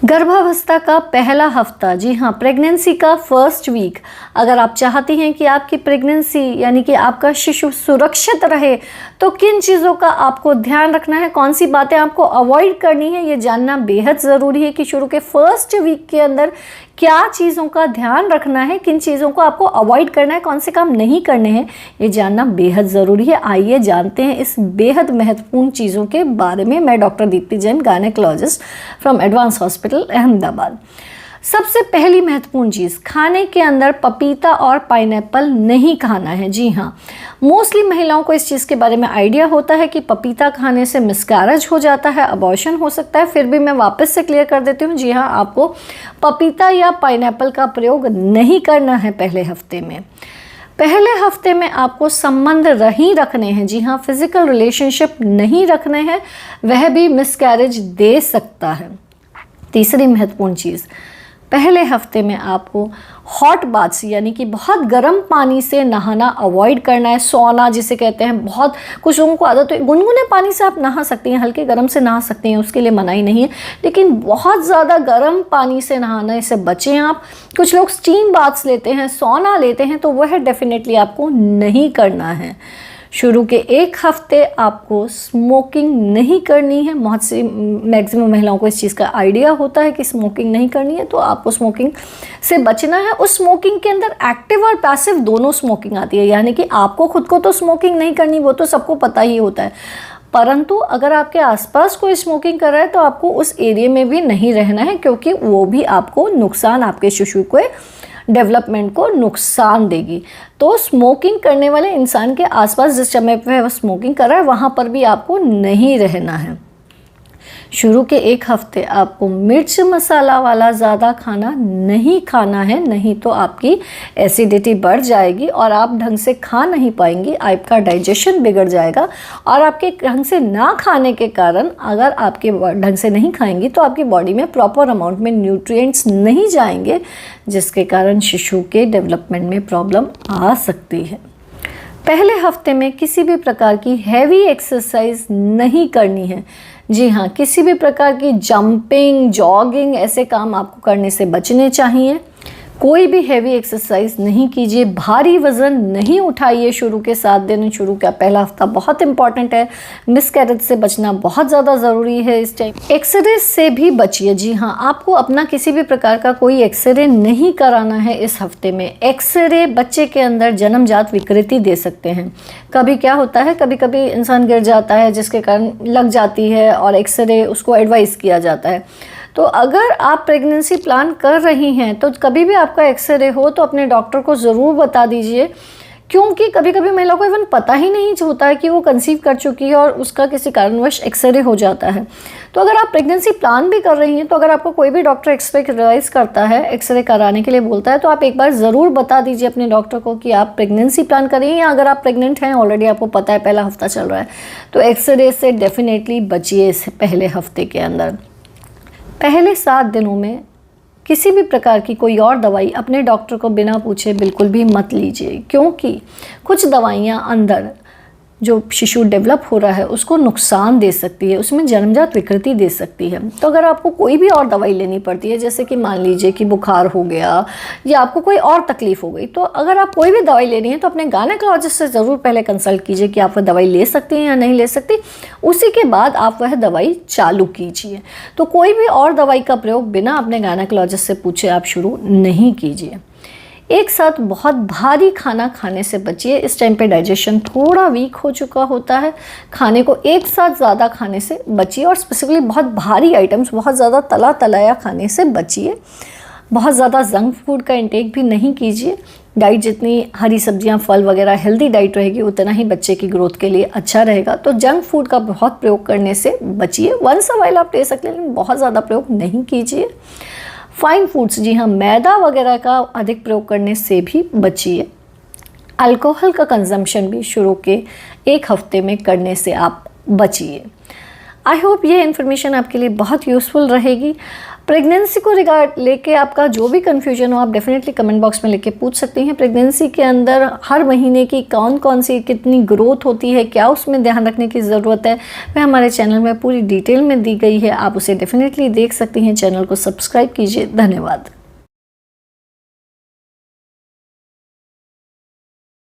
गर्भावस्था का पहला हफ्ता, जी हाँ, प्रेगनेंसी का फर्स्ट वीक। अगर आप चाहती हैं कि आपकी प्रेगनेंसी यानी कि आपका शिशु सुरक्षित रहे तो किन चीज़ों का आपको ध्यान रखना है, कौन सी बातें आपको अवॉइड करनी है, ये जानना बेहद ज़रूरी है कि शुरू के फर्स्ट वीक के अंदर क्या चीज़ों का ध्यान रखना है, किन चीज़ों को आपको अवॉइड करना है, कौन से काम नहीं करने हैं, ये जानना बेहद ज़रूरी है। आइए जानते हैं इस बेहद महत्वपूर्ण चीज़ों के बारे में। मैं doctor Deepti Jain, gynaecologist from advance hospital Ahmedabad. सबसे पहली महत्वपूर्ण चीज़, खाने के अंदर पपीता और पाइनएप्पल नहीं खाना है। जी हाँ, मोस्टली महिलाओं को इस चीज़ के बारे में आइडिया होता है कि पपीता खाने से मिसकैरेज हो जाता है, अबॉर्शन हो सकता है। फिर भी मैं वापस से क्लियर कर देती हूँ, जी हाँ, आपको पपीता या पाइनएप्पल का प्रयोग नहीं करना है पहले हफ्ते में। पहले हफ्ते में आपको संबंध नहीं रखने हैं। जी हाँ, फिजिकल रिलेशनशिप नहीं रखने हैं, वह भी मिसकैरेज दे सकता है। तीसरी महत्वपूर्ण चीज़, पहले हफ्ते में आपको हॉट बाथ्स यानी कि बहुत गर्म पानी से नहाना अवॉइड करना है। सोना जिसे कहते हैं, बहुत कुछ लोगों को आदत है, गुनगुने पानी से आप नहा सकती हैं, हल्के गर्म से नहा सकती हैं, उसके लिए मनाही नहीं है, लेकिन बहुत ज़्यादा गर्म पानी से नहाने से बचें आप। कुछ लोग स्टीम बाथ्स लेते हैं, सोना लेते हैं, तो वह डेफिनेटली आपको नहीं करना है। शुरू के एक हफ्ते आपको स्मोकिंग नहीं करनी है। बहुत सी मैक्सिमम महिलाओं को इस चीज़ का आइडिया होता है कि स्मोकिंग नहीं करनी है, तो आपको स्मोकिंग से बचना है। उस स्मोकिंग के अंदर एक्टिव और पैसिव दोनों स्मोकिंग आती है, यानी कि आपको खुद को तो स्मोकिंग नहीं करनी, वो तो सबको पता ही होता है, परंतु अगर आपके आसपास कोई स्मोकिंग कर रहा है तो आपको उस एरिया में भी नहीं रहना है, क्योंकि वो भी आपको नुकसान, आपके शिशु को डेवलपमेंट को नुकसान देगी। तो स्मोकिंग करने वाले इंसान के आसपास जिस समय पे वह स्मोकिंग कर रहा है वहाँ पर भी आपको नहीं रहना है। शुरू के एक हफ्ते आपको मिर्च मसाला वाला ज़्यादा खाना नहीं खाना है, नहीं तो आपकी एसिडिटी बढ़ जाएगी और आप ढंग से खा नहीं पाएंगी, आपका डाइजेशन बिगड़ जाएगा। और आपके ढंग से ना खाने के कारण, अगर आपके ढंग से नहीं खाएंगी तो आपकी बॉडी में प्रॉपर अमाउंट में न्यूट्रिएंट्स नहीं जाएंगे, जिसके कारण शिशु के डेवलपमेंट में प्रॉब्लम आ सकती है। पहले हफ्ते में किसी भी प्रकार की हैवी एक्सरसाइज नहीं करनी है। जी हाँ, किसी भी प्रकार की जंपिंग, जॉगिंग, ऐसे काम आपको करने से बचने चाहिए। कोई भी हैवी एक्सरसाइज नहीं कीजिए, भारी वज़न नहीं उठाइए शुरू के 7 दिन। शुरू का पहला हफ्ता बहुत इंपॉर्टेंट है, मिसकैरेज से बचना बहुत ज़्यादा ज़रूरी है इस टाइम। एक्सरे से भी बचिए। जी हाँ, आपको अपना किसी भी प्रकार का कोई एक्सरे नहीं कराना है इस हफ्ते में। एक्सरे बच्चे के अंदर जन्मजात विकृति दे सकते हैं। कभी क्या होता है, कभी कभी इंसान गिर जाता है जिसके कारण लग जाती है और एक्सरे उसको एडवाइस किया जाता है। तो अगर आप प्रेगनेंसी प्लान कर रही हैं तो कभी भी आपका एक्सरे हो तो अपने डॉक्टर को ज़रूर बता दीजिए, क्योंकि कभी कभी महिलाओं को इवन पता ही नहीं होता है कि वो कंसीव कर चुकी है और उसका किसी कारणवश एक्सरे हो जाता है। तो अगर आप प्रेगनेंसी प्लान भी कर रही हैं तो अगर आपको कोई भी डॉक्टर एडवाइस करता है, एक्सरे कराने के लिए बोलता है, तो आप एक बार ज़रूर बता दीजिए अपने डॉक्टर को कि आप प्रेगनेंसी प्लान करें, या अगर आप प्रेग्नेंट हैं ऑलरेडी, आपको पता है पहला हफ्ता चल रहा है, तो एक्सरे से डेफिनेटली बचिए इस पहले हफ्ते के अंदर। पहले 7 दिनों में किसी भी प्रकार की कोई और दवाई अपने डॉक्टर को बिना पूछे बिल्कुल भी मत लीजिए, क्योंकि कुछ दवाइयाँ अंदर जो शिशु डेवलप हो रहा है उसको नुकसान दे सकती है, उसमें जन्मजात विकृति दे सकती है। तो अगर आपको कोई भी और दवाई लेनी पड़ती है, जैसे कि मान लीजिए कि बुखार हो गया या आपको कोई और तकलीफ हो गई, तो अगर आप कोई भी दवाई लेनी है तो अपने गायनेकोलॉजिस्ट से ज़रूर पहले कंसल्ट कीजिए कि आप वह दवाई ले सकती हैं या नहीं ले सकती। उसी के बाद आप वह दवाई चालू कीजिए। तो कोई भी और दवाई का प्रयोग बिना अपने गायनेकोलॉजिस्ट से पूछे आप शुरू नहीं कीजिए। एक साथ बहुत भारी खाना खाने से बचिए। इस टाइम पे डाइजेशन थोड़ा वीक हो चुका होता है, खाने को एक साथ ज़्यादा खाने से बचिए और स्पेसिफिकली बहुत भारी आइटम्स, बहुत ज़्यादा तला तलाया खाने से बचिए। बहुत ज़्यादा जंक फूड का इंटेक भी नहीं कीजिए। डाइट जितनी हरी सब्जियां, फल वगैरह हेल्दी डाइट रहेगी उतना ही बच्चे की ग्रोथ के लिए अच्छा रहेगा। तो जंक फूड का बहुत प्रयोग करने से बचिए। वंस अ व्हाइल आप ले सकते हैं, लेकिन बहुत ज़्यादा प्रयोग नहीं कीजिए। फाइन फूड्स, जी हाँ, मैदा वगैरह का अधिक प्रयोग करने से भी बचिए। अल्कोहल का कंजम्पशन भी शुरू के एक हफ्ते में करने से आप बचिए। आई होप ये इन्फॉर्मेशन आपके लिए बहुत यूज़फुल रहेगी। प्रेगनेंसी को रिगार्ड लेके आपका जो भी कन्फ्यूजन हो आप डेफिनेटली कमेंट बॉक्स में लेके पूछ सकती हैं। प्रेगनेंसी के अंदर हर महीने की कौन कौन सी कितनी ग्रोथ होती है, क्या उसमें ध्यान रखने की ज़रूरत है, वह हमारे चैनल में पूरी डिटेल में दी गई है। आप उसे डेफिनेटली देख सकती हैं। चैनल को सब्सक्राइब कीजिए। धन्यवाद।